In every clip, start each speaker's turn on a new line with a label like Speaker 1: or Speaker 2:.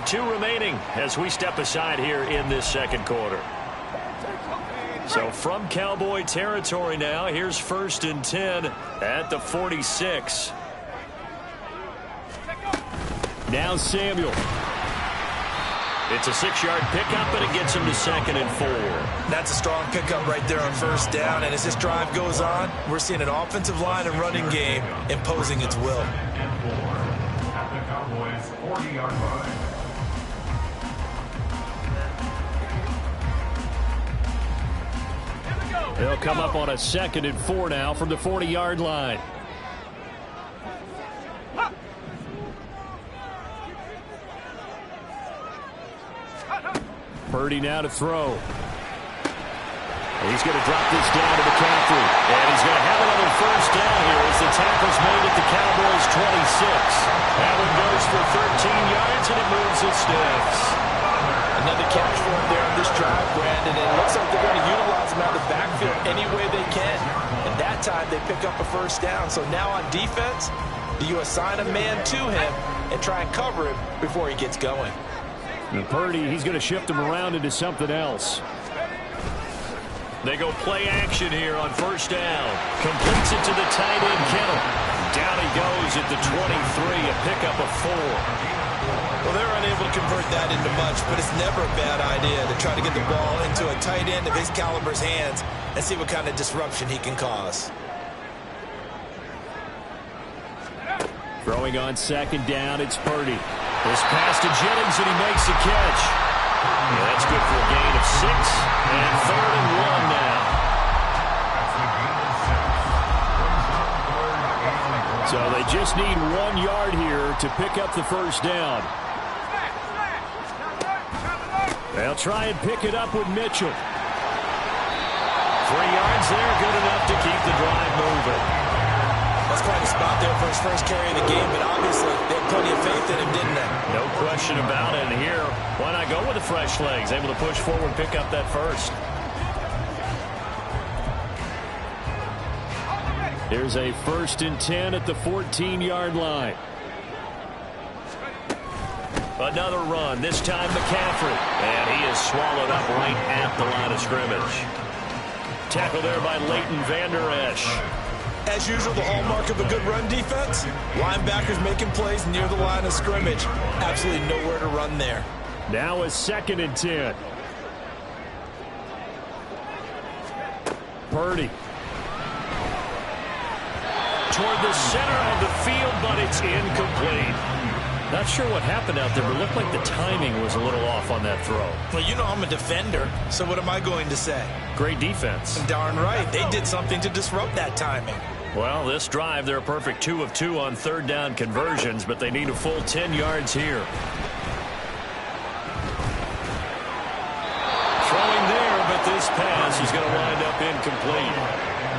Speaker 1: have 2 remaining as we step aside here in this second quarter. So from Cowboy territory now, here's 1st and 10 at the 46. Now Samuel. It's a 6-yard pickup, and it gets him to 2nd and 4.
Speaker 2: That's a strong pickup right there on 1st down, and as this drive goes on, we're seeing an offensive line and running game imposing its will.
Speaker 3: At the Cowboys' 40-yard line.
Speaker 1: They'll come up on a 2nd and 4 now from the 40-yard line. Purdy now to throw. He's going to drop this down to McCaffrey. And he's going to have another 1st down here as the tackle's made at the Cowboys' 26. That one goes for 13 yards, and it moves the sticks.
Speaker 2: Another catch for him there on this drive, Brandon. And it looks like they're going to utilize him out of the backfield any way they can. And that time they pick up a 1st down. So now on defense, do you assign a man to him and try and cover him before he gets going?
Speaker 1: And Purdy, he's going to shift him around into something else. They go play action here on 1st down. Completes it to the tight end, Kittle. Down he goes at the 23, a pickup of 4.
Speaker 2: Well, they're unable to convert that into much, but it's never a bad idea to try to get the ball into a tight end of his caliber's hands and see what kind of disruption he can cause.
Speaker 1: Throwing on 2nd down, it's Purdy. This pass to Jennings, and he makes the catch. Yeah, that's good for a gain of 6, and 3rd and 1 now. So they just need 1 yard here to pick up the 1st down. They'll try and pick it up with Mitchell. 3 yards there, good enough to keep the drive moving.
Speaker 2: That's quite a spot there for his first carry of the game, but obviously they had plenty of faith in him, didn't they?
Speaker 1: No question about it. And here, why not go with the fresh legs? Able to push forward, pick up that 1st. Here's a 1st and 10 at the 14-yard line. Another run, this time McCaffrey. And he is swallowed up right at the line of scrimmage. Tackle there by Leighton Vander Esch.
Speaker 2: As usual, the hallmark of a good run defense, linebackers making plays near the line of scrimmage. Absolutely nowhere to run there.
Speaker 1: Now a 2nd and 10. Purdy. Toward the center of the field, but it's incomplete. Not sure what happened out there, but it looked like the timing was a little off on that throw.
Speaker 2: Well, you know I'm a defender, so what am I going to say?
Speaker 1: Great defense.
Speaker 2: Darn right. They did something to disrupt that timing.
Speaker 1: Well, this drive, they're a perfect 2 of 2 on 3rd down conversions, but they need a full 10 yards here. Throwing there, but this pass is going to wind up incomplete.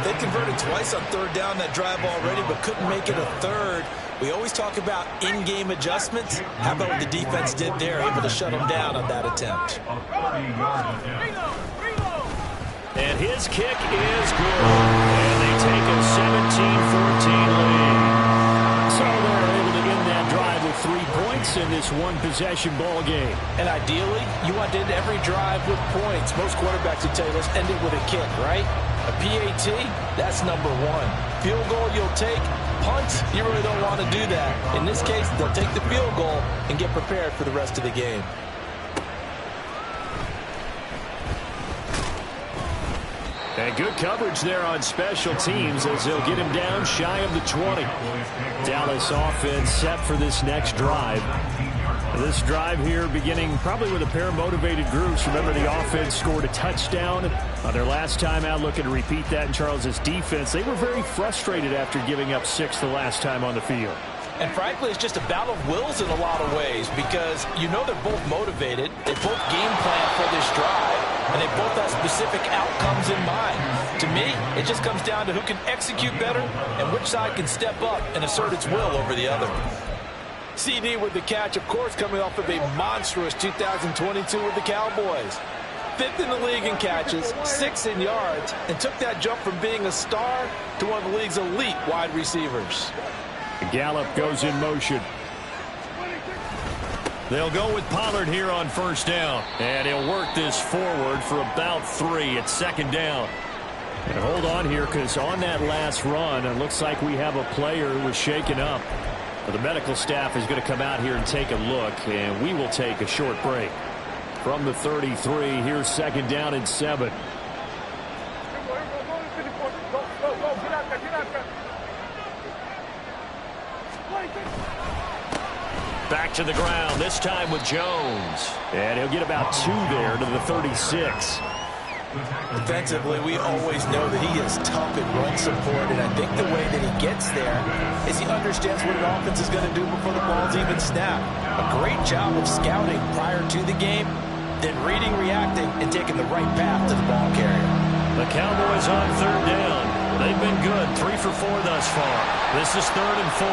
Speaker 2: They converted twice on 3rd down that drive already, but couldn't make it a 3rd. We always talk about in-game adjustments. How about what the defense did there, able to shut them down on that attempt.
Speaker 1: And his kick is good. And they take a 17-14 lead. So they're able to end that drive with 3 points in this one-possession ball game.
Speaker 2: And ideally, you want to end every drive with points. Most quarterbacks would tell you, let's end it with a kick, right? A PAT, that's number 1. Field goal you'll take. Punt, you really don't want to do that. In this case, they'll take the field goal and get prepared for the rest of the game.
Speaker 1: And good coverage there on special teams as they'll get him down shy of the 20. Dallas offense set for this next drive. This drive here beginning probably with a pair of motivated groups. Remember, the offense scored a touchdown on their last time out. Looking to repeat that in Charles's defense. They were very frustrated after giving up 6 the last time on the field.
Speaker 2: And frankly, it's just a battle of wills in a lot of ways because you know they're both motivated. They both game plan for this drive, and they both have specific outcomes in mind. To me, it just comes down to who can execute better and which side can step up and assert its will over the other. CD with the catch, of course, coming off of a monstrous 2022 with the Cowboys. 5th in the league in catches, 6th in yards, and took that jump from being a star to one of the league's elite wide receivers.
Speaker 1: Gallup goes in motion. They'll go with Pollard here on first down. And he'll work this forward for about 3 at second down. And hold on here, because on that last run, it looks like we have a player who was shaken up. The medical staff is going to come out here and take a look, and we will take a short break. From the 33, here's second down and 7. Back to the ground, this time with Jones. And he'll get about 2 there to the 36.
Speaker 2: Defensively, we always know that he is tough in run support, and I think the way that he gets there is he understands what an offense is going to do before the ball's even snapped. A great job of scouting prior to the game, then reading, reacting, and taking the right path to the ball carrier.
Speaker 1: The Cowboys on third down. They've been good, 3 for 4 thus far. This is 3rd and 4.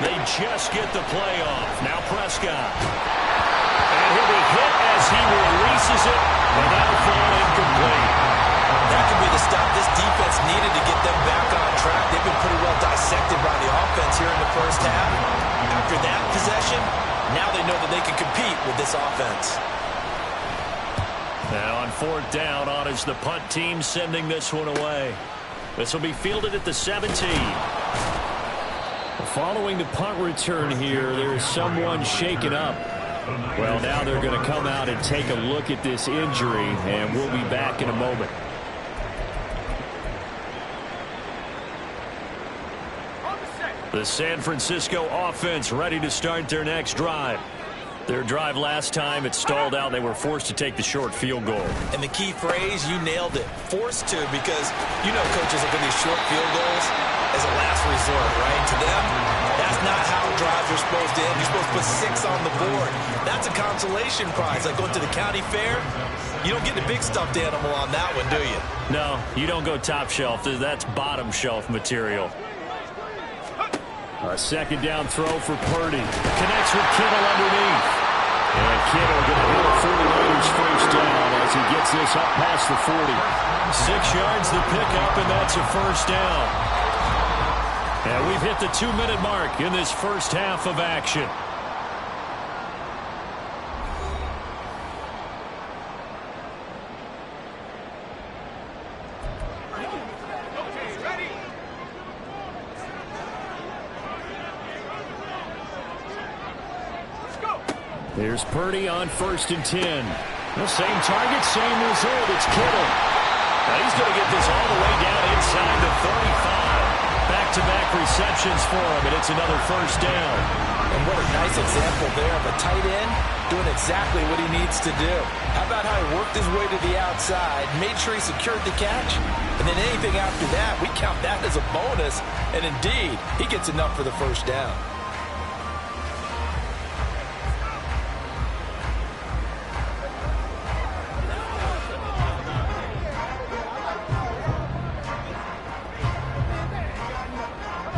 Speaker 1: They just get the play off. Now Prescott. And he'll be hit as he releases it, but that'll fall incomplete.
Speaker 2: That could be the stop this defense needed to get them back on track. They've been pretty well dissected by the offense here in the first half. After that possession, now they know that they can compete with this offense.
Speaker 1: Now on 4th down, on is the punt team sending this one away. This will be fielded at the 17. Following the punt return here, there's someone shaken up. Well, now they're going to come out and take a look at this injury, and we'll be back in a moment. The San Francisco offense ready to start their next drive. Their drive last time, it stalled out. They were forced to take the short field goal.
Speaker 2: And the key phrase, you nailed it. Forced to, because you know coaches look at these short field goals as a last resort, right? To them, that's not how drives are supposed to end. You're supposed to put 6 on the board. That's a consolation prize. Like going to the county fair, you don't get the big stuffed animal on that one, do you?
Speaker 1: No, you don't go top shelf. That's bottom shelf material. A second down throw for Purdy. Connects with Kittle underneath. And Kittle going to hit a 49ers first down as he gets this up past the 40. 6 yards the pickup, and that's a first down. And we've hit the 2-minute mark in this first half of action. There's Purdy on 1st and 10. The same target, same result. It's Kittle. Now he's going to get this all the way down inside the 35. Back-to-back receptions for him, and it's another first down.
Speaker 2: And what a nice example there of a tight end doing exactly what he needs to do. How about how he worked his way to the outside, made sure he secured the catch, and then anything after that, we count that as a bonus. And indeed, he gets enough for the first down.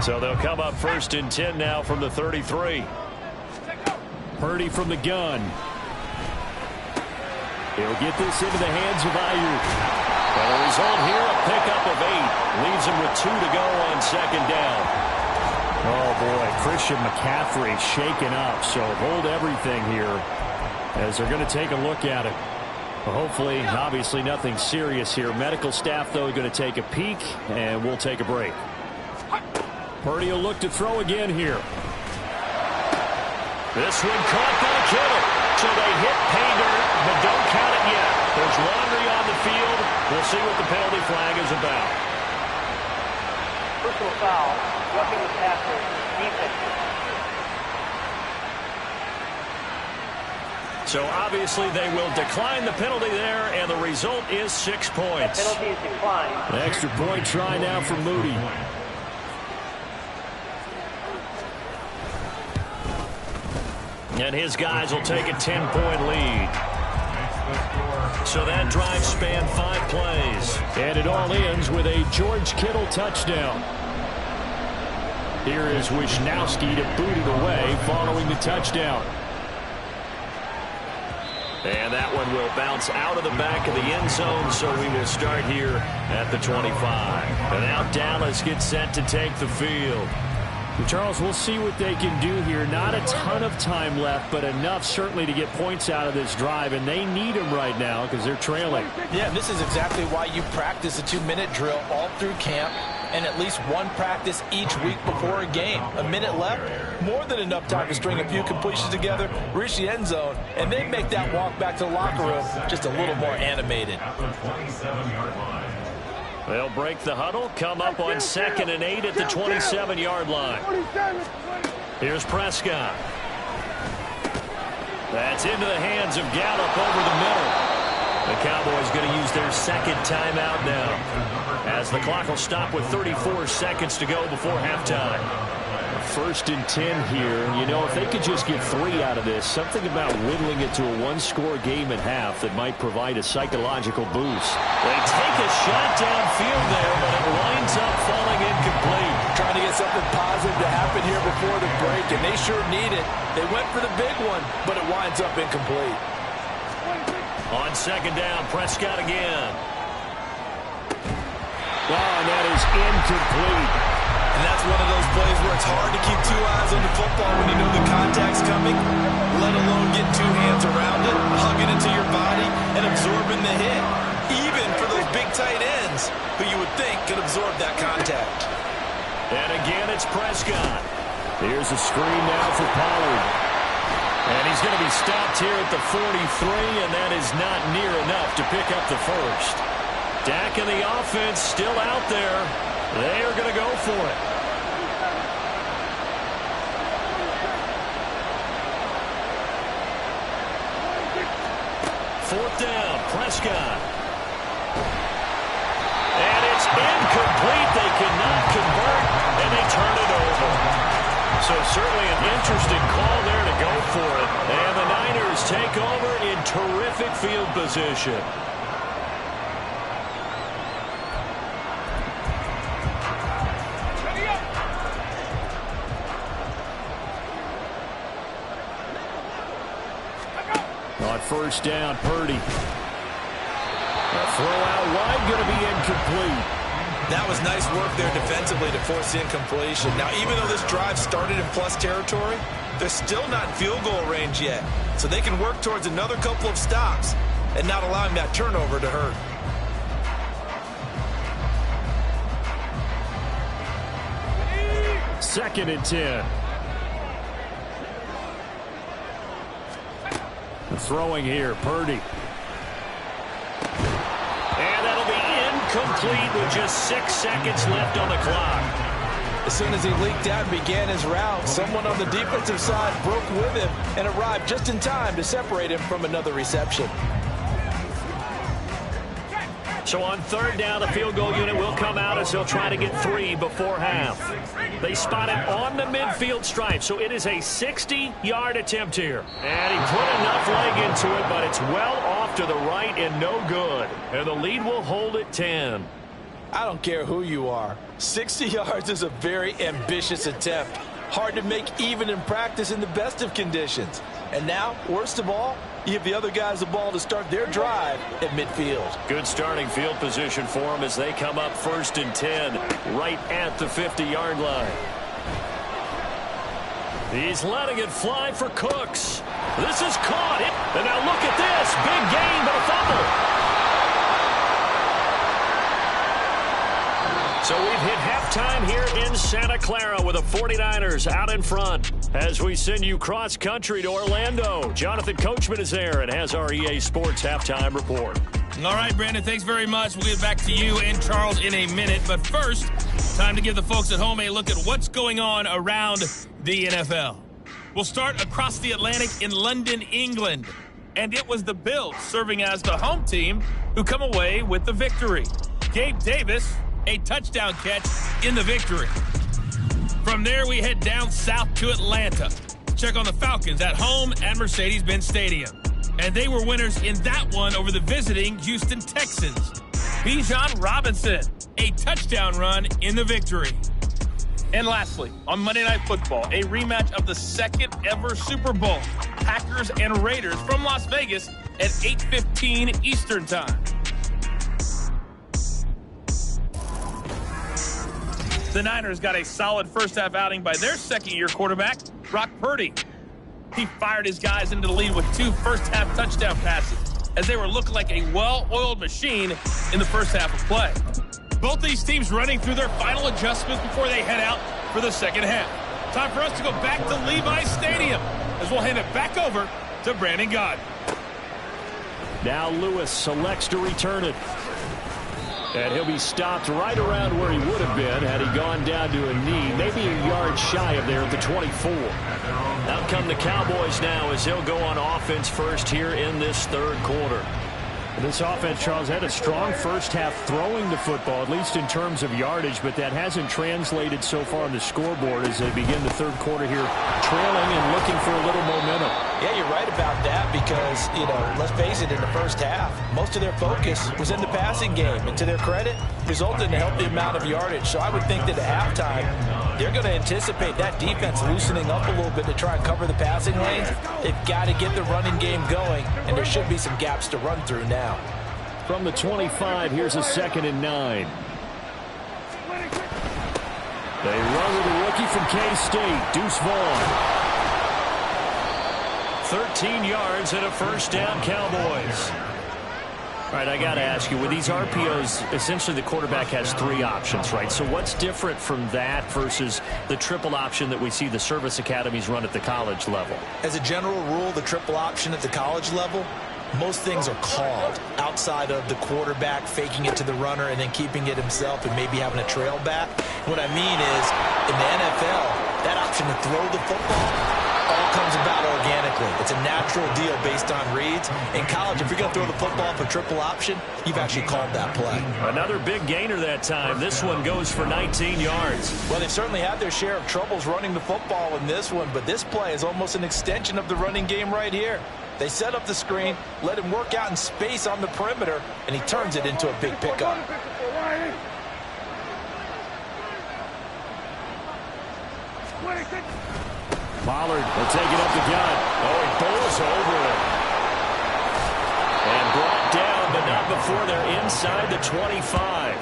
Speaker 1: So they'll come up 1st and 10 now from the 33. Purdy from the gun. He'll get this into the hands of Ayuk. And the result here, a pickup of 8. Leaves him with 2 to go on second down. Oh, boy, Christian McCaffrey shaken up. So hold everything here as they're going to take a look at it. Well, hopefully, obviously, nothing serious here. Medical staff, though, going to take a peek, and we'll take a break. Purdy will look to throw again here. This one caught by Kittle. So they hit pay dirt, but don't count it yet. There's laundry on the field. We'll see what the penalty flag is about.
Speaker 4: Personal foul, roughing the passer, defense.
Speaker 1: So obviously they will decline the penalty there, and the result is 6 points.
Speaker 4: That penalty is declined.
Speaker 1: The extra point try now for Moody. And his guys will take a 10-point lead. So that drive spanned 5 plays. And it all ends with a George Kittle touchdown. Here is Wisnowski to boot it away following the touchdown. And that one will bounce out of the back of the end zone, so we will start here at the 25. And now Dallas gets set to take the field. Charles, we'll see what they can do here. Not a ton of time left, but enough certainly to get points out of this drive, and they need them right now because they're trailing.
Speaker 2: Yeah, this is exactly why you practice a 2-minute drill all through camp and at least one practice each week before a game. A minute left, more than enough time to string a few completions together, reach the end zone, and then make that walk back to the locker room just a little more animated.
Speaker 1: They'll break the huddle, come up on 2nd and 8 at the 27-yard line. Here's Prescott. That's into the hands of Gallup over the middle. The Cowboys going to use their second timeout now, as the clock will stop with 34 seconds to go before halftime. 1st and 10 here. You know, if they could just get 3 out of this, something about whittling it to a one-score game at half that might provide a psychological boost. They take a shot downfield there, but it winds up falling incomplete.
Speaker 2: Trying to get something positive to happen here before the break, and they sure need it. They went for the big one, but it winds up incomplete.
Speaker 1: On 2nd down, Prescott again. And that is incomplete.
Speaker 2: And that's one of those plays where it's hard to keep 2 eyes on the football when you know the contact's coming, let alone get 2 hands around it, hug it into your body, and absorbing the hit. Even for those big tight ends who you would think could absorb that contact.
Speaker 1: And again, it's Prescott. Here's a screen now for Pollard. And he's going to be stopped here at the 43, and that is not near enough to pick up the first. Dak and the offense still out there. They are going to go for it. Fourth down, Prescott. And it's incomplete. They cannot convert, and they turn it over. So certainly an interesting call there to go for it. And the Niners take over in terrific field position. On 1st down, Purdy. A throw out wide, going to be incomplete.
Speaker 2: That was nice work there defensively to force the incompletion. Now, even though this drive started in plus territory, they're still not in field goal range yet. So they can work towards another couple of stops and not allowing that turnover to hurt.
Speaker 1: Second and 10. Throwing here, Purdy. And that'll be incomplete with just 6 seconds left on the clock.
Speaker 2: As soon as he leaked out and began his route, someone on the defensive side broke with him and arrived just in time to separate him from another reception.
Speaker 1: So on 3rd down, the field goal unit will come out as they'll try to get 3 before half. They spot it on the midfield stripe, so it is a 60-yard attempt here. And he put enough leg into it, but it's well off to the right and no good. And the lead will hold at 10.
Speaker 2: I don't care who you are. 60 yards is a very ambitious attempt. Hard to make even in practice in the best of conditions. And now, worst of all, you give the other guys the ball to start their drive at midfield.
Speaker 1: Good starting field position for them as they come up 1st and 10 right at the 50-yard line. He's letting it fly for Cooks. This is caught. And now look at this. Big gain, but a fumble. So we've hit halftime here in Santa Clara with the 49ers out in front. As we send you cross-country to Orlando, Jonathan Coachman is there and has our EA Sports halftime report.
Speaker 5: All right, Brandon, thanks very much. We'll get back to you and Charles in a minute. But first, time to give the folks at home a look at what's going on around the NFL. We'll start across the Atlantic in London, England. And it was the Bills serving as the home team who come away with the victory. Gabe Davis, a touchdown catch in the victory. From there, we head down south to Atlanta. Check on the Falcons at home at Mercedes-Benz Stadium. And they were winners in that one over the visiting Houston Texans. Bijan Robinson, a touchdown run in the victory. And lastly, on Monday Night Football, a rematch of the second ever Super Bowl. Packers and Raiders from Las Vegas at 8:15 Eastern Time. The Niners got a solid first-half outing by their second-year quarterback, Brock Purdy. He fired his guys into the lead with 2 first-half touchdown passes, as they were looking like a well-oiled machine in the first half of play. Both these teams running through their final adjustments before they head out for the second half. Time for us to go back to Levi's Stadium, as we'll hand it back over to Brandon Gaudin.
Speaker 1: Now Lewis selects to return it. And he'll be stopped right around where he would have been had he gone down to a knee, maybe a yard shy of there at the 24. Out come the Cowboys now as they'll go on offense first here in this third quarter. This offense, Charles, had a strong first half throwing the football, at least in terms of yardage, but that hasn't translated so far on the scoreboard as they begin the third quarter here, trailing and looking for a little momentum.
Speaker 2: Yeah, you're right about that because, let's face it, in the first half, most of their focus was in the passing game. And to their credit, resulted in a healthy amount of yardage. So I would think that at halftime, they're going to anticipate that defense loosening up a little bit to try and cover the passing lanes. They've got to get the running game going, and there should be some gaps to run through now.
Speaker 1: From the 25, here's a 2nd and 9. They run with a rookie from K-State, Deuce Vaughn. 13 yards and a first down, Cowboys. All right, I got to ask you, with these RPOs, essentially the quarterback has 3 options, right? So what's different from that versus the triple option that we see the service academies run at the college level?
Speaker 2: As a general rule, the triple option at the college level, most things are called outside of the quarterback faking it to the runner and then keeping it himself and maybe having a trail back. What I mean is, in the NFL, that option to throw the football all comes about organically. It's a natural deal based on reads. In college, if you're going to throw the football for triple option, you've actually called that play.
Speaker 1: Another big gainer that time. This one goes for 19 yards.
Speaker 2: Well, they've certainly had their share of troubles running the football in this one, but this play is almost an extension of the running game right here. They set up the screen, let him work out in space on the perimeter, and he turns it into a big pickup.
Speaker 1: Pollard will take it up the gut. Oh, he bowls over it. And brought down, but not before they're inside the 25.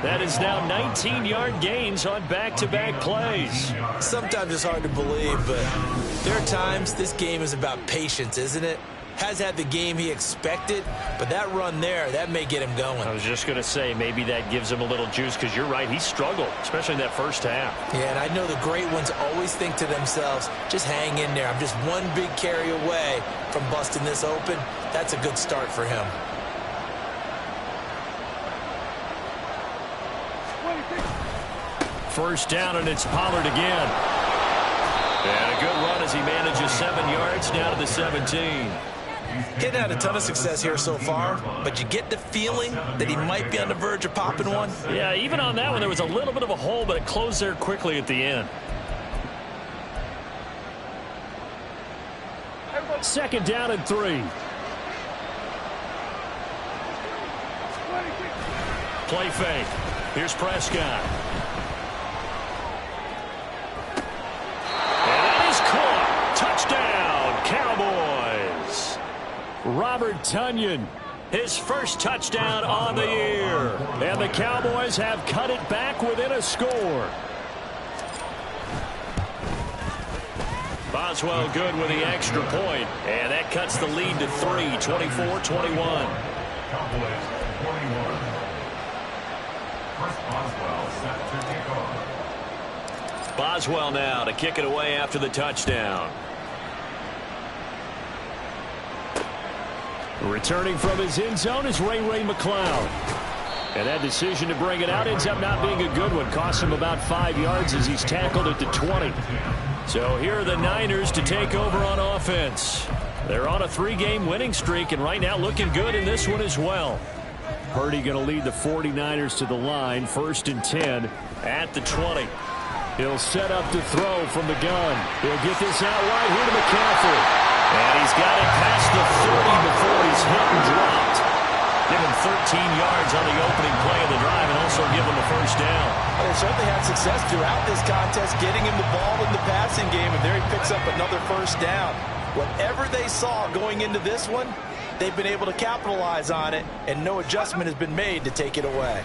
Speaker 1: That is now 19-yard gains on back-to-back plays.
Speaker 2: Sometimes it's hard to believe, but there are times this game is about patience, isn't it? Has had the game he expected, but that run there, that may get him going.
Speaker 1: I was just going to say, maybe that gives him a little juice, because you're right, he struggled, especially in that first half.
Speaker 2: Yeah, and I know the great ones always think to themselves, just hang in there. I'm just one big carry away from busting this open. That's a good start for him.
Speaker 1: First down, and it's Pollard again. And a good run as he manages 7 yards down to the 17.
Speaker 2: Hadn't had a ton of success here so far, but you get the feeling that he might be on the verge of popping one.
Speaker 1: Yeah, even on that one, there was a little bit of a hole, but it closed there quickly at the end. 2nd down and 3. Play fake. Here's Prescott. And that is caught. Touchdown, Cowboys. Robert Tonyan, his first touchdown on the year. And the Cowboys have cut it back within a score. Boswell good with the extra point. And that cuts the lead to 3, 24-21.
Speaker 3: Cowboys 41. Chris Boswell set to kick off.
Speaker 1: Boswell now to kick it away after the touchdown. Returning from his end zone is Ray McCloud. And that decision to bring it out ends up not being a good one. Costs him about 5 yards as he's tackled at the 20. So here are the Niners to take over on offense. They're on a 3-game winning streak, and right now looking good in this one as well. Purdy going to lead the 49ers to the line. 1st and 10 at the 20. He'll set up to throw from the gun. He'll get this out wide here to McCaffrey. And he's got it past the 30 before he's hit and dropped. Give him 13 yards on the opening play of the drive and also give him a first down.
Speaker 2: Well, they certainly had success throughout this contest getting him the ball in the passing game, and there he picks up another first down. Whatever they saw going into this one, they've been able to capitalize on it, and no adjustment has been made to take it away.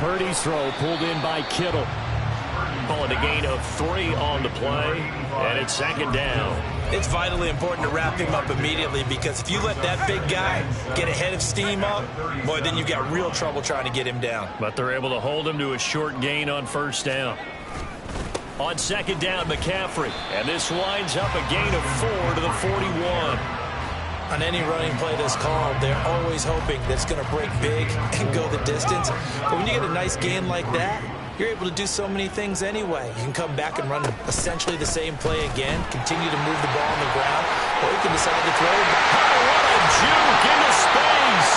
Speaker 1: Purdy's throw pulled in by Kittle. Calling a gain of 3 on the play, and it's second down.
Speaker 2: It's vitally important to wrap him up immediately, because if you let that big guy get ahead of steam up, boy, then you've got real trouble trying to get him down. But
Speaker 1: they're able to hold him to a short gain on first down. On second down, McCaffrey, and this winds up a gain of 4 to the 41.
Speaker 2: On any running play that's called, they're always hoping that it's going to break big and go the distance. But when you get a nice gain like that, you're able to do so many things anyway. You can come back and run essentially the same play again, continue to move the ball on the ground, or you can decide to throw it.
Speaker 1: Oh, what a juke into space!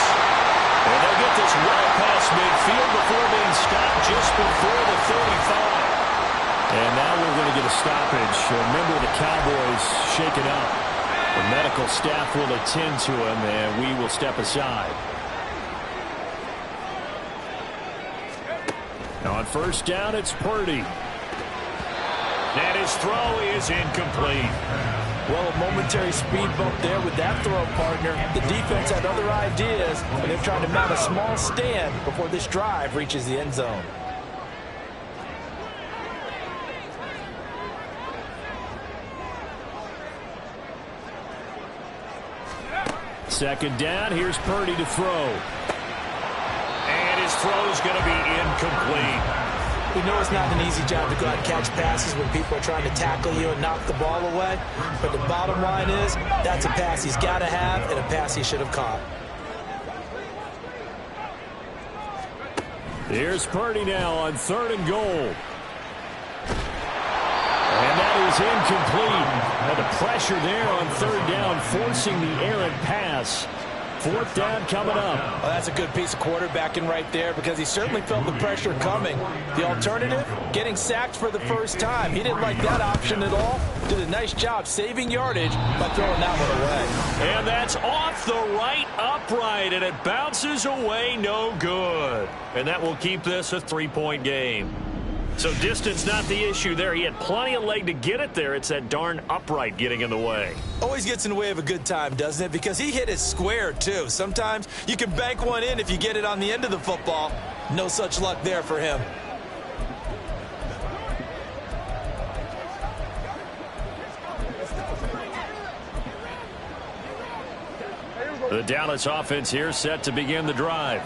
Speaker 1: And they'll get this well past midfield before being stopped just before the 35. And now we're going to get a stoppage. A member of the Cowboys shaken up. The medical staff will attend to him, and we will step aside. On first down, it's Purdy. And his throw is incomplete.
Speaker 2: Well, a momentary speed bump there with that throw, partner. The defense had other ideas, and they're trying to mount a small stand before this drive reaches the end zone.
Speaker 1: Second down, here's Purdy to throw. And his throw is going to be incomplete.
Speaker 2: We know it's not an easy job to go out and catch passes when people are trying to tackle you and knock the ball away. But the bottom line is, that's a pass he's got to have and a pass he should have caught.
Speaker 1: Here's Purdy now on 3rd and goal. And that is incomplete. And the pressure there on 3rd down, forcing the errant pass. 4th down coming up.
Speaker 2: Well, that's a good piece of quarterbacking right there, because he certainly felt the pressure coming. The alternative, getting sacked for the first time. He didn't like that option at all. Did a nice job saving yardage by throwing that one away.
Speaker 1: And that's off the right upright, and it bounces away, no good. And that will keep this a 3-point game. So distance not the issue there. He had plenty of leg to get it there. It's that darn upright getting in the way.
Speaker 2: Always gets in the way of a good time, doesn't it? Because he hit it square, too. Sometimes you can bank one in if you get it on the end of the football. No such luck there for him.
Speaker 1: The Dallas offense here set to begin the drive.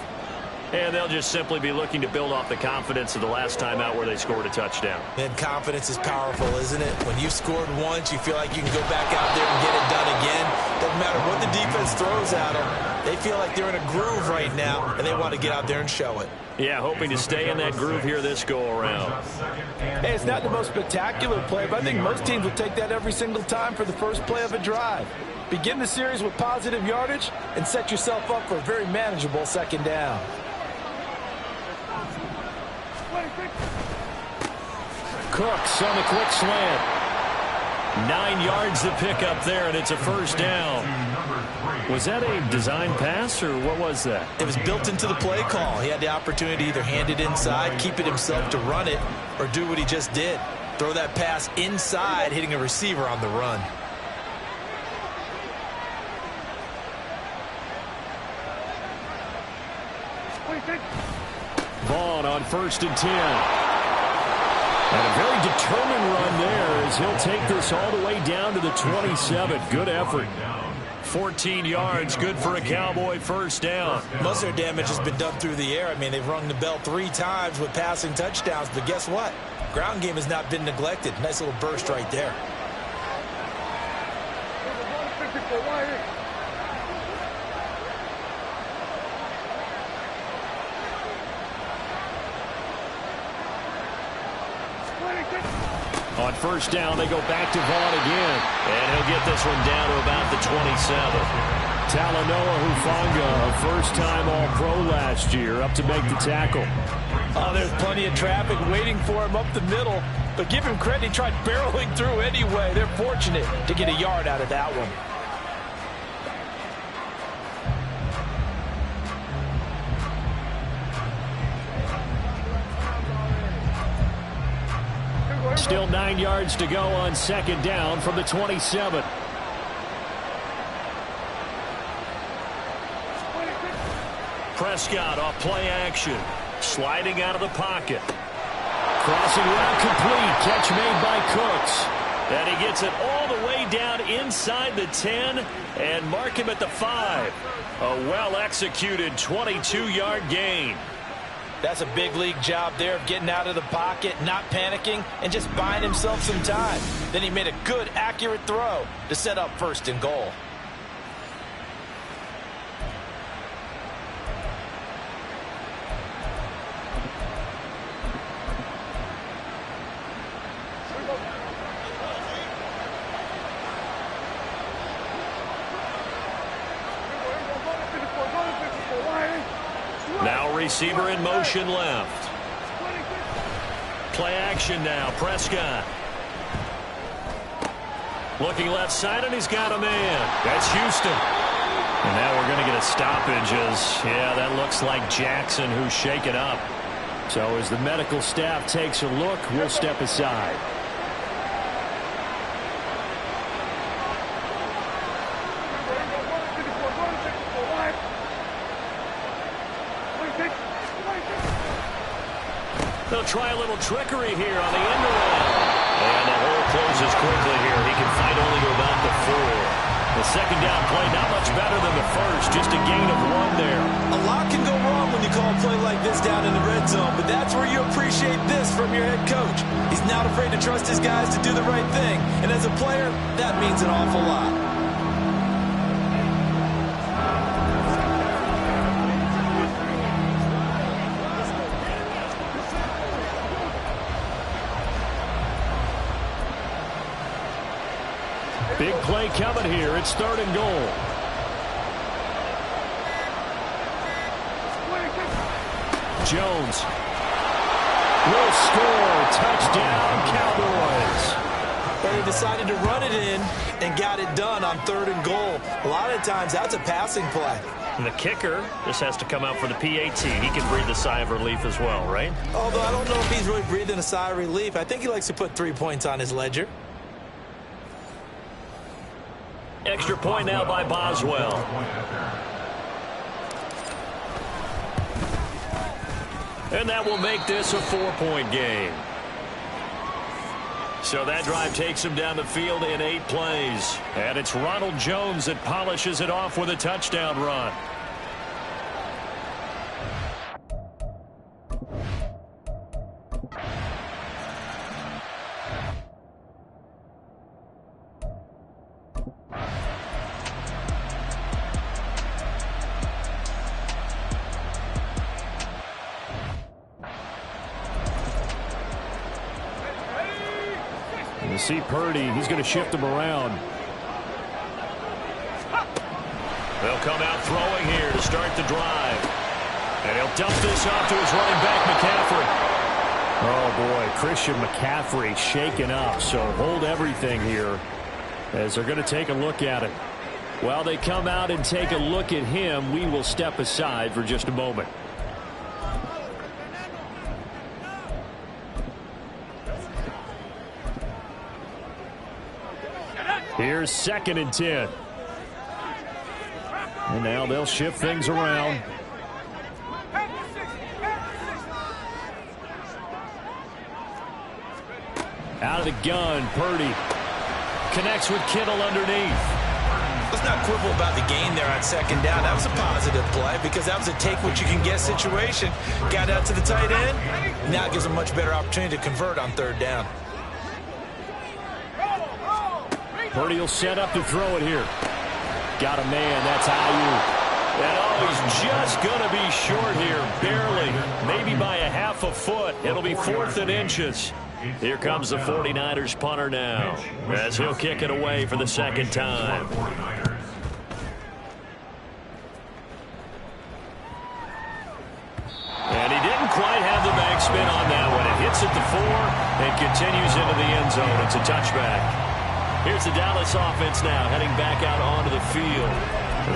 Speaker 1: And they'll just simply be looking to build off the confidence of the last time out where they scored a touchdown.
Speaker 2: And confidence is powerful, isn't it? When you've scored once, you feel like you can go back out there and get it done again. Doesn't matter what the defense throws at them. They feel like they're in a groove right now, and they want to get out there and show it.
Speaker 1: Yeah, hoping to stay in that groove here this go-around.
Speaker 2: Hey, it's not the most spectacular play, but I think most teams will take that every single time for the first play of a drive. Begin the series with positive yardage and set yourself up for a very manageable second down.
Speaker 1: Cooks on the quick slant. 9 yards to pick up there, and it's a first down. Was that a design pass, or what was that?
Speaker 2: It was built into the play call. He had the opportunity to either hand it inside, keep it himself to run it, or do what he just did. Throw that pass inside, hitting a receiver on the run.
Speaker 1: Vaughn on 1st and 10. And a very determined run there as he'll take this all the way down to the 27. Good effort. 14 yards, good for a Cowboy first down.
Speaker 2: Most of their damage has been done through the air. I mean, they've rung the bell 3 times with passing touchdowns, but guess what? Ground game has not been neglected. Nice little burst right there.
Speaker 1: On first down, they go back to Vaughn again. And he'll get this one down to about the 27. Talanoa Hufanga, a first-time All-Pro last year, up to make the tackle.
Speaker 2: Oh, there's plenty of traffic waiting for him up the middle. But give him credit, he tried barreling through anyway. They're fortunate to get a yard out of that one.
Speaker 1: Still 9 yards to go on second down from the 27. Prescott off play action. Sliding out of the pocket. Crossing route complete. Catch made by Cooks. And he gets it all the way down inside the 10 and mark him at the 5. A well-executed 22-yard gain.
Speaker 2: That's a big league job there of getting out of the pocket, not panicking, and just buying himself some time. Then he made a good, accurate throw to set up 1st and goal.
Speaker 1: Now receiver in motion left. Play action now. Prescott. Looking left side, and he's got a man. That's Houston. And now we're going to get a stoppage as, yeah, that looks like Jackson who's shaken up. So as the medical staff takes a look, we'll step aside. They'll try a little trickery here on the end around. And the hole closes quickly here. He can fight only to about the 4. The second down play not much better than the first. Just a gain of 1 there.
Speaker 2: A lot can go wrong when you call a play like this down in the red zone, but that's where you appreciate this from your head coach. He's not afraid to trust his guys to do the right thing. And as a player, that means an awful lot.
Speaker 1: Big play coming here. It's 3rd and goal. Jones will score. Touchdown, Cowboys.
Speaker 2: But he decided to run it in and got it done on 3rd and goal. A lot of times, that's a passing play.
Speaker 1: And the kicker just has to come out for the PAT. He can breathe a sigh of relief as well, right?
Speaker 2: Although I don't know if he's really breathing a sigh of relief. I think he likes to put 3 points on his ledger.
Speaker 1: Extra point now by Boswell. And that will make this a 4-point game. So that drive takes him down the field in 8 plays. And it's Ronald Jones that polishes it off with a touchdown run. You see Purdy, he's going to shift him around. They'll come out throwing here to start the drive. And he'll dump this off to his running back, McCaffrey. Oh, boy, Christian McCaffrey shaken up. So hold everything here as they're going to take a look at it. While they come out and take a look at him, we will step aside for just a moment. Here's 2nd and 10. And now they'll shift things around. Out of the gun, Purdy connects with Kittle underneath.
Speaker 2: Let's not quibble about the gain there on 2nd down. That was a positive play because that was a take-what-you-can-get situation. Got out to the tight end. Now it gives a much better opportunity to convert on 3rd down.
Speaker 1: Purdy will set up to throw it here. Got a man. That's Ayuk. And oh, he's just going to be short here. Barely. Maybe by a half a foot. It'll be 4th and inches. Here comes the 49ers punter now as he'll kick it away for the 2nd time. And he didn't quite have the backspin on that one. It hits at the 4 and continues into the end zone. It's a touchback. Here's the Dallas offense now heading back out onto the field.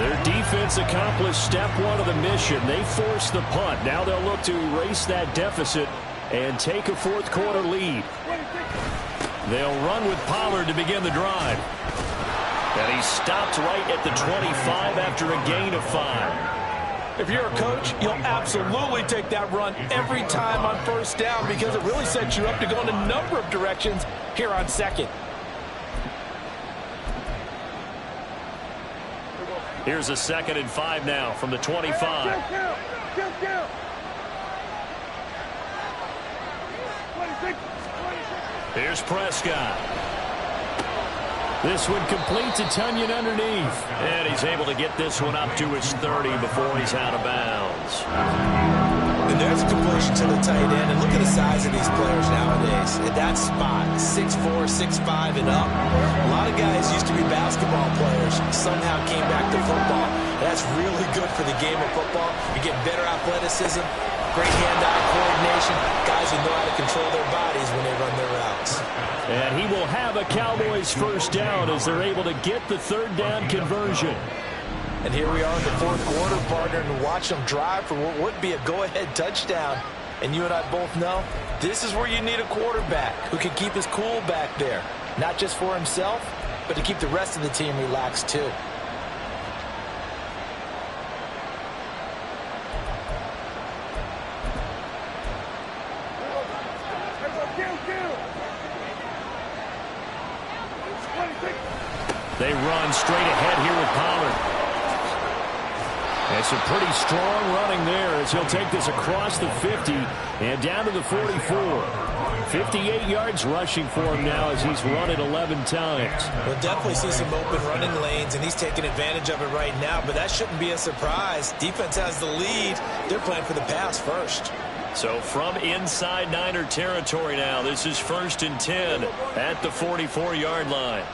Speaker 1: Their defense accomplished step 1 of the mission. They forced the punt. Now they'll look to erase that deficit and take a 4th quarter lead. They'll run with Pollard to begin the drive. And he stopped right at the 25 after a gain of 5.
Speaker 2: If you're a coach, you'll absolutely take that run every time on first down because it really sets you up to go in a number of directions here on second.
Speaker 1: Here's a 2nd and 5 now from the 25. Here's Prescott. This one complete to Tunyon underneath. And he's able to get this one up to his 30 before he's out of bounds.
Speaker 2: And there's a completion to the tight end. And look at the size of these players nowadays. At that spot, 6'4", 6'5", and up. A lot of guys used to be basketball players. Somehow came back to football. That's really good for the game of football. You get better athleticism, great hand-eye coordination. Guys who know how to control their bodies when they run their routes.
Speaker 1: And he will have a Cowboys first down as they're able to get the 3rd down conversion.
Speaker 2: And here we are in the 4th quarter, partner, and watch them drive for what would be a go-ahead touchdown. And you and I both know this is where you need a quarterback who can keep his cool back there. Not just for himself, but to keep the rest of the team relaxed too.
Speaker 1: They run straight ahead here with Pollard. And some pretty strong running there as he'll take this across the 50 and down to the 44. 58 yards rushing for him now as he's run it 11 times.
Speaker 2: We'll definitely see some open running lanes, and he's taking advantage of it right now, but that shouldn't be a surprise. Defense has the lead. They're playing for the pass first.
Speaker 1: So from inside Niner territory now, this is 1st and 10 at the 44-yard line.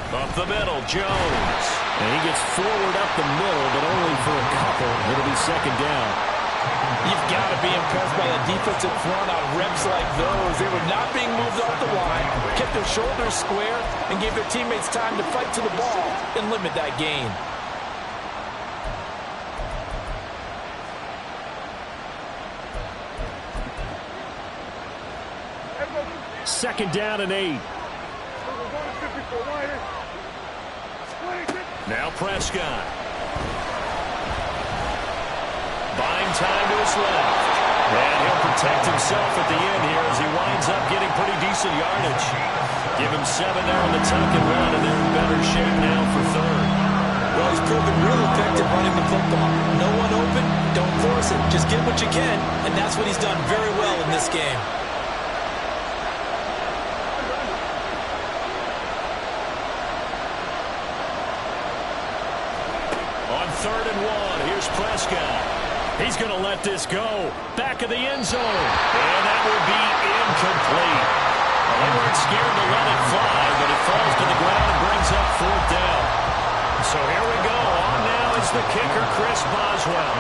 Speaker 1: Up the middle, Jones. And he gets forward up the middle, but only for a couple. It'll be 2nd down.
Speaker 2: You've got to be impressed by the defensive front on reps like those. They were not being moved off the line, kept their shoulders square, and gave their teammates time to fight to the ball and limit that gain.
Speaker 1: Second down and 8. Now Prescott. Buying time to his left. And he'll protect himself at the end here as he winds up getting pretty decent yardage. Give him 7 there on the tuck and run, and they're in better shape now for 3rd.
Speaker 2: Well, he's proven real effective running the football. No one open, don't force it. Just get what you can, and that's what he's done very well in this game.
Speaker 1: On 3rd and 1, here's Prescott. He's going to let this go. Back of the end zone. And that will be incomplete. They weren't scared to let it fly, but it falls to the ground and brings up 4th down. So here we go. On now is the kicker, Chris Boswell.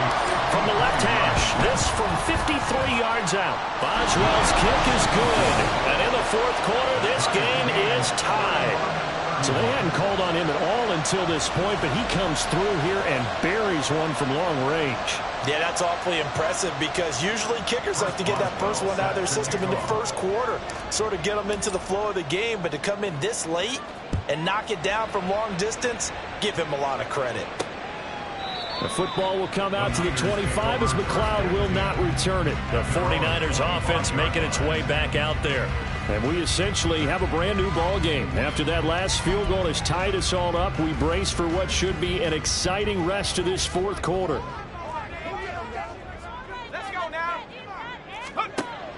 Speaker 1: From the left hash, this from 53 yards out. Boswell's kick is good. And in the 4th quarter, this game is tied. So they hadn't called on him at all until this point, but he comes through here and buries one from long range.
Speaker 2: Yeah, that's awfully impressive because usually kickers like to get that first one out of their system in the 1st quarter, sort of get them into the flow of the game, but to come in this late and knock it down from long distance, give him a lot of credit.
Speaker 1: The football will come out to the 25 as McLeod will not return it. The 49ers offense making its way back out there. And we essentially have a brand-new ball game. After that last field goal has tied us all up, we brace for what should be an exciting rest of this 4th quarter.
Speaker 6: Let's go now.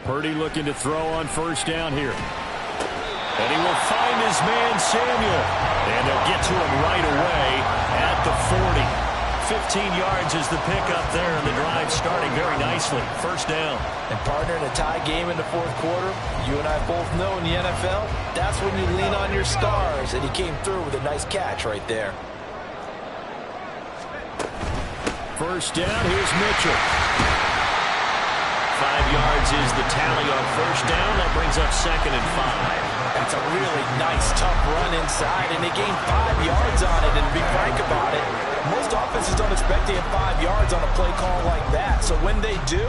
Speaker 1: Purdy looking to throw on 1st down here. And he will find his man Samuel. And they'll get to him right away at the 40. 15 yards is the pickup there, and the drive starting very nicely. 1st down.
Speaker 2: And partner, in a tie game in the 4th quarter, you and I both know in the NFL, that's when you lean on your stars, and he came through with a nice catch right there.
Speaker 1: 1st down, here's Mitchell. 5 yards is the tally on 1st down. That brings up 2nd and 5.
Speaker 2: That's a really nice, tough run inside, and they gained 5 yards on it, and to be frank about it, most offenses don't expect to get 5 yards on a play call like that. So when they do,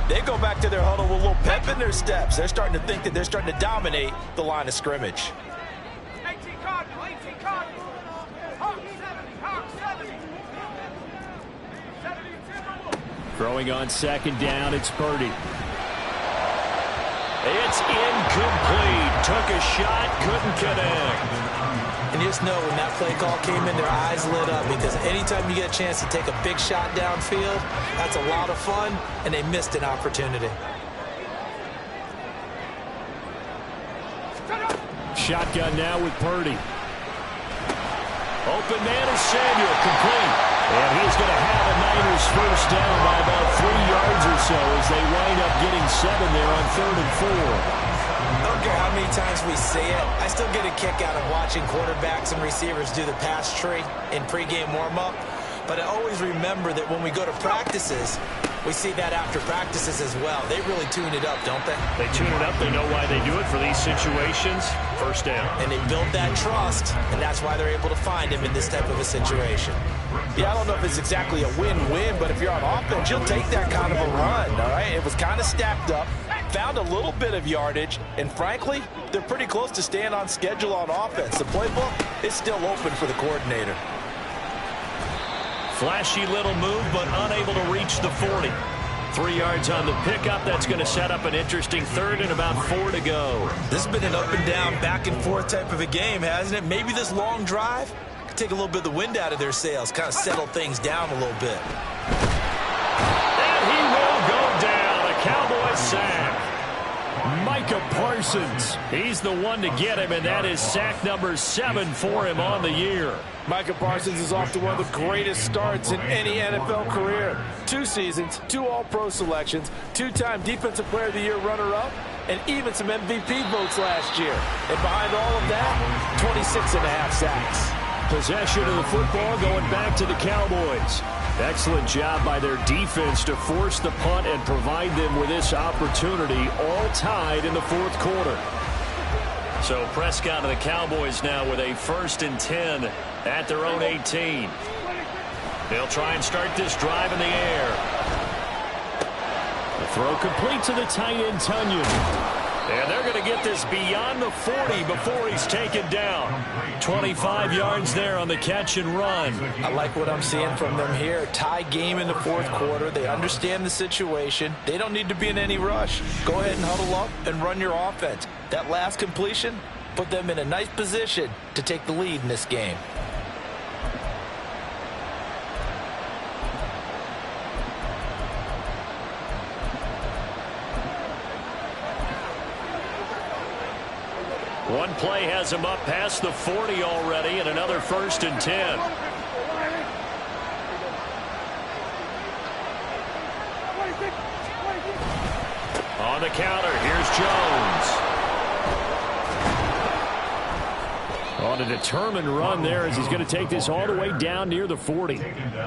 Speaker 2: they go back to their huddle with a little pep in their steps. They're starting to think that they're starting to dominate the line of scrimmage.
Speaker 6: 18 Cardinal, 18 Cardinal. Hawk 70, Hawk 70.
Speaker 1: Throwing on second down, it's Purdy. It's incomplete. Took a shot, couldn't connect.
Speaker 2: And you just know when that play call came in, their eyes lit up, because anytime you get a chance to take a big shot downfield, that's a lot of fun, and they missed an opportunity.
Speaker 1: Shotgun now with Purdy. Open man is Samuel, complete. And he's going to have a Niners first down by about 3 yards or so as they wind up getting 7 there on 3rd and 4.
Speaker 2: I don't care how many times we see it. I still get a kick out of watching quarterbacks and receivers do the pass tree in pregame warm-up. But I always remember that when we go to practices, we see that after practices as well. They really tune it up, don't they?
Speaker 1: They tune it up. They know why they do it for these situations. First down.
Speaker 2: And they build that trust, and that's why they're able to find him in this type of a situation. Yeah, I don't know if it's exactly a win-win, but if you're on offense, you'll take that kind of a run, all right? It was kind of stacked up, found a little bit of yardage, and frankly, they're pretty close to staying on schedule on offense. The playbook is still open for the coordinator.
Speaker 1: Flashy little move, but unable to reach the 40. 3 yards on the pickup. That's going to set up an interesting 3rd and about 4 to go.
Speaker 2: This has been an up-and-down, back-and-forth type of a game, hasn't it? Maybe this long drive could take a little bit of the wind out of their sails, kind of settle things down a little bit.
Speaker 1: And he will go down. A Cowboy sack. Micah Parsons. He's the one to get him, and that is sack number 7 for him on the year.
Speaker 6: Micah Parsons is off to one of the greatest starts in any NFL career. 2 seasons, 2 All-Pro selections, 2-time Defensive Player of the Year runner-up, and even some MVP votes last year. And behind all of that, 26.5 sacks.
Speaker 1: Possession of the football going back to the Cowboys. Excellent job by their defense to force the punt and provide them with this opportunity, all tied in the 4th quarter. So Prescott and the Cowboys now with a 1st and 10 at their own 18. They'll try and start this drive in the air. The throw complete to the tight end, Tunyon. And they're going to get this beyond the 40 before he's taken down. 25 yards there on the catch and run.
Speaker 2: I like what I'm seeing from them here. Tie game in the 4th quarter. They understand the situation. They don't need to be in any rush. Go ahead and huddle up and run your offense. That last completion put them in a nice position to take the lead in this game.
Speaker 1: One play has him up past the 40 already, and another 1st and 10. On the counter, here's Jones. On a determined run there as he's going to take this all the way down near the 40.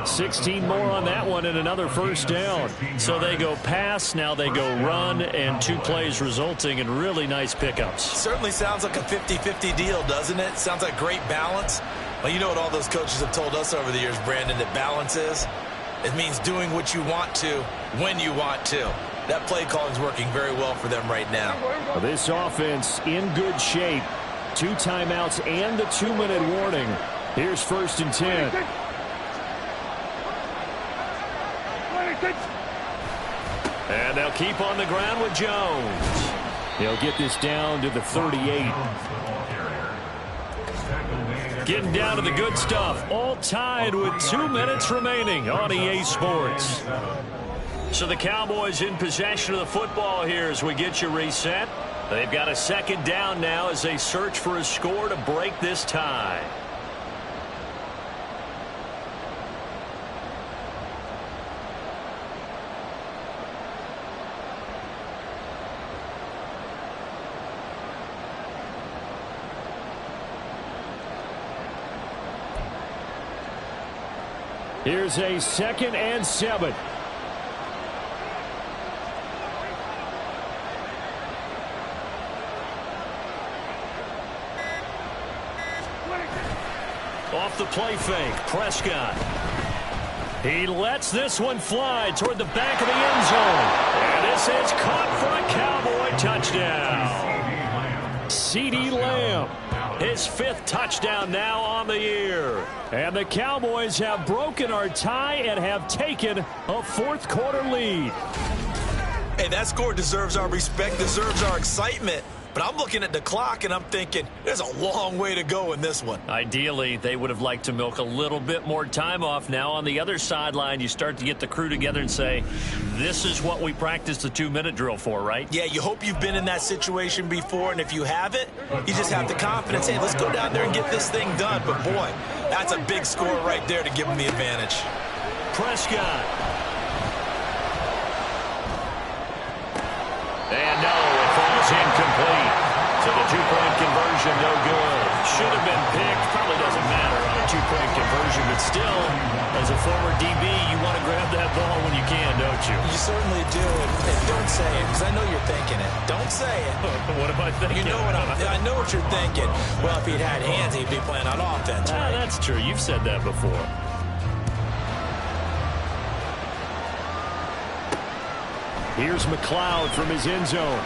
Speaker 1: 16 more on that one and another 1st down. So they go pass, now they go run, and 2 plays resulting in really nice pickups.
Speaker 2: Certainly sounds like a 50-50 deal, doesn't it? Sounds like great balance. Well, you know what all those coaches have told us over the years, Brandon, that balance is? It means doing what you want to when you want to. That play calling is working very well for them right now.
Speaker 1: This offense in good shape. 2 timeouts and the 2-minute warning. Here's 1st and 10. And they'll keep on the ground with Jones. He'll get this down to the 38. Getting down to the good stuff. All tied with 2 minutes remaining on EA Sports. So the Cowboys in possession of the football here as we get you reset. They've got a 2nd down now as they search for a score to break this tie. Here's a 2nd and 7. Off the play fake, Prescott. He lets this one fly toward the back of the end zone. And this is caught for a Cowboy touchdown. CeeDee Lamb. His 5th touchdown now on the year. And the Cowboys have broken our tie and have taken a 4th quarter lead.
Speaker 2: Hey, that score deserves our respect, deserves our excitement. But I'm looking at the clock, and I'm thinking there's a long way to go in this one.
Speaker 1: Ideally, they would have liked to milk a little bit more time off. Now on the other sideline, you start to get the crew together and say, this is what we practiced the 2-minute drill for, right?
Speaker 2: Yeah, you hope you've been in that situation before, and if you haven't, you just have the confidence, hey, let's go down there and get this thing done. But, boy, that's a big score right there to give them the advantage.
Speaker 1: Prescott. And no, it falls incomplete. So the 2-point conversion, no good. Should have been picked. Probably doesn't matter on a 2-point conversion, but still, as a former DB, you want to grab that ball when you can, don't you?
Speaker 2: You certainly do. And don't say it, because I know you're thinking it. Don't say it.
Speaker 1: What am I thinking?
Speaker 2: You know what I know what you're thinking. Well, if he'd had hands, he'd be playing on offense. Right?
Speaker 1: That's true. You've said that before. Here's McLeod from his end zone.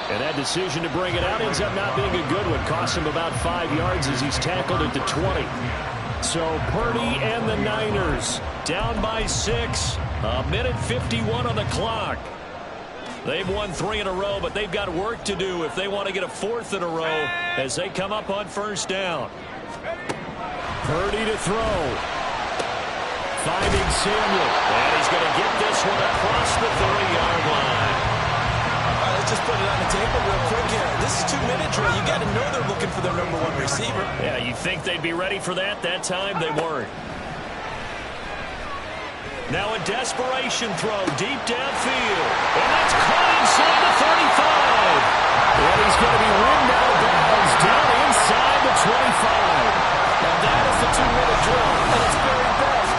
Speaker 1: And that decision to bring it out ends up not being a good one. Cost him about 5 yards as he's tackled at the 20. So Purdy and the Niners down by 6. A minute 51 on the clock. They've won 3 in a row, but they've got work to do if they want to get a 4th in a row as they come up on 1st down. Purdy to throw. Finding Samuel. And he's going to get this one across the 30-yard line.
Speaker 2: All right, let's just put it on the table real quick here. This is 2-minute drill. You got to know they're looking for their number 1 receiver.
Speaker 1: Yeah, you think they'd be ready for that? That time they weren't. Now a desperation throw deep downfield. And that's caught inside the 35. And he's going to be ridden out of bounds down inside the 25.
Speaker 2: Now that is the 2-minute drill at its very best.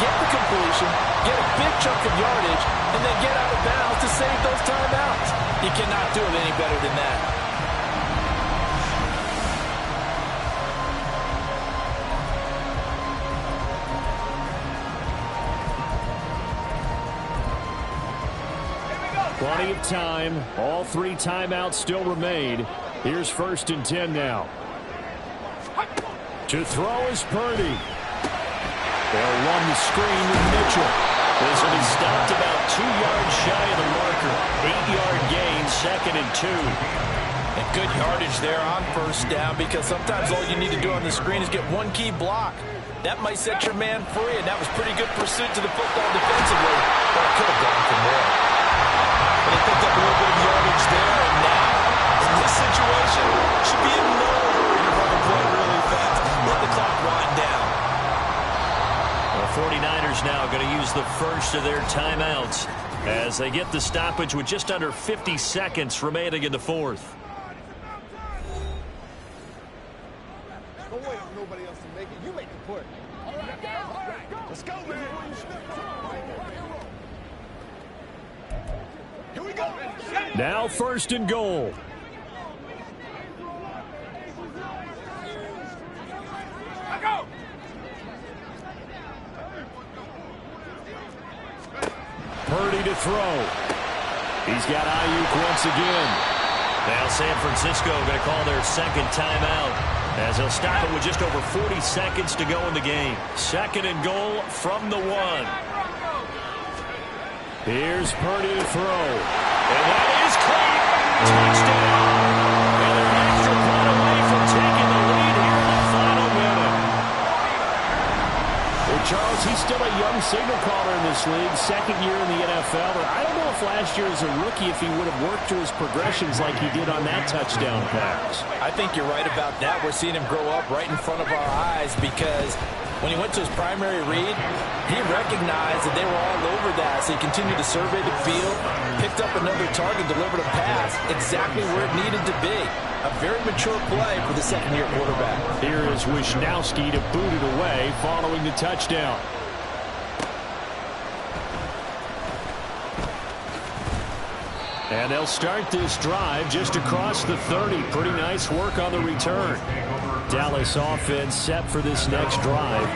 Speaker 2: Get the completion, get a big chunk of yardage, and then get out of bounds to save those timeouts. You cannot do it any better than that.
Speaker 1: Plenty of time. All 3 timeouts still remain. Here's 1st and 10 now. To throw is Purdy. They'll run the screen with Mitchell. This will be stopped about 2 yards shy of the marker. 8-yard gain, 2nd and 2.
Speaker 2: And good yardage there on 1st down, because sometimes all you need to do on the screen is get 1 key block. That might set your man free, and that was pretty good pursuit to the football defensively, but it could have gone for more. But they picked up a little bit of yardage there, and now, in this situation, should be in no hurry to run the play really fast. Let the clock wind down.
Speaker 1: The 49ers now going to use the first of their timeouts as they get the stoppage with just under 50 seconds remaining in the 4th.
Speaker 7: Don't wait on nobody else to make it. You make the play. All right, guys. All right, let's go, man. Here we go.
Speaker 1: Now 1st and goal. Purdy to throw. He's got Ayuk once again. Now San Francisco going to call their 2nd timeout as they'll stop it with just over 40 seconds to go in the game. 2nd and goal from the 1. Here's Purdy to throw. And that is caught. Touchdown. And an extra point away from taking the lead here in the final minute. Well, Charles, he's still a young signal caller in this league, 2nd year in the NFL. But I don't know if last year as a rookie, if he would have worked through his progressions like he did on that touchdown pass.
Speaker 2: I think you're right about that. We're seeing him grow up right in front of our eyes, because when he went to his primary read, he recognized that they were all over that. So he continued to survey the field, picked up another target, delivered a pass exactly where it needed to be. A very mature play for the 2nd-year quarterback.
Speaker 1: Here is Wisnowski to boot it away following the touchdown. And they'll start this drive just across the 30. Pretty nice work on the return. Dallas offense set for this next drive.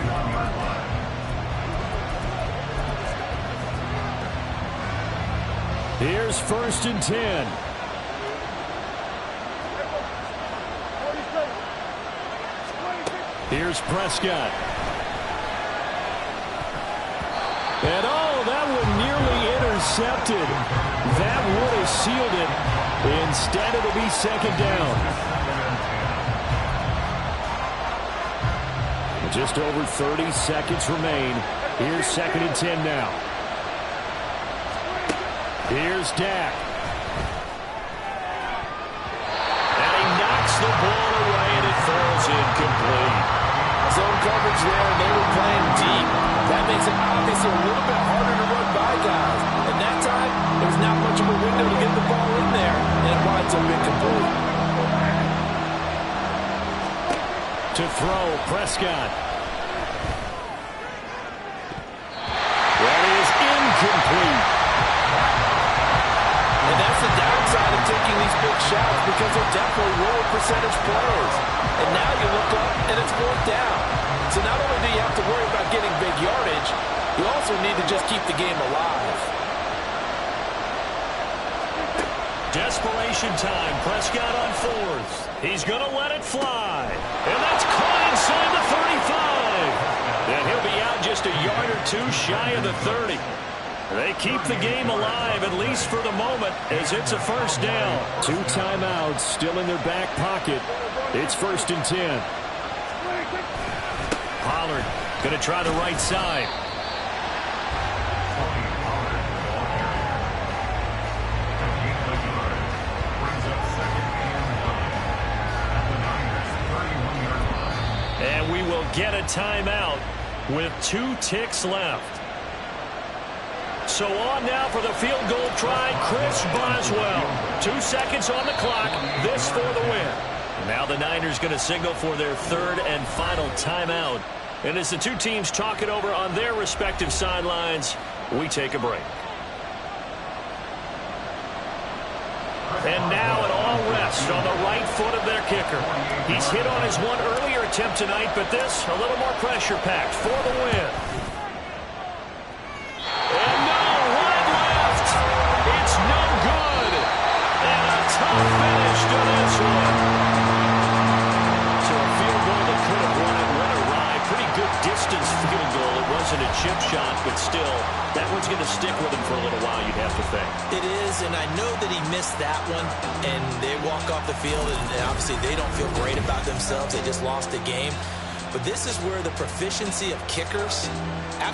Speaker 1: Here's 1st and 10. Here's Prescott. And that one nearly intercepted. That would have sealed it. Instead, it'll be second down. Just over 30 seconds remain. Here's 2nd and 10 now. Here's Dak. And he knocks the ball away, and it falls incomplete.
Speaker 6: Zone coverage there, and they were playing deep. That makes it obviously a little bit harder to run by guys. And that time, there's not much of a window to get the ball in there, and it winds up incomplete.
Speaker 1: To throw, Prescott. That is incomplete.
Speaker 6: And that's the downside of taking these big shots, because they're definitely lower percentage plays. And now you look up, and it's 4th down. So not only do you have to worry about getting big yardage, you also need to just keep the game alive.
Speaker 1: Desperation time. Prescott on 4th. He's going to let it fly. And that's caught inside the 35. And he'll be out just a yard or two shy of the 30. They keep the game alive, at least for the moment, as it's a 1st down. 2 timeouts still in their back pocket. It's 1st and 10. Pollard going to try the right side. And we will get a timeout with 2 ticks left. So on now for the field goal try, Chris Boswell. 2 seconds on the clock. This for the win. Now the Niners going to signal for their 3rd and final timeout. And as the two teams talk it over on their respective sidelines, we take a break. And now an all rest on the right foot of their kicker. He's hit on his one earlier attempt tonight, but this a little more pressure packed for the win. And no, one left. It's no good. And a tough finish to this one. So a field goal that could have won it went awry. Pretty good distance field goal. It wasn't a chip shot, but still, that one's going to stick with him for a little while, you'd have to think.
Speaker 2: It is, and I know that he missed that one, and they walk off the field, and obviously they don't feel great about themselves. They just lost the game. But this is where the proficiency of kickers actually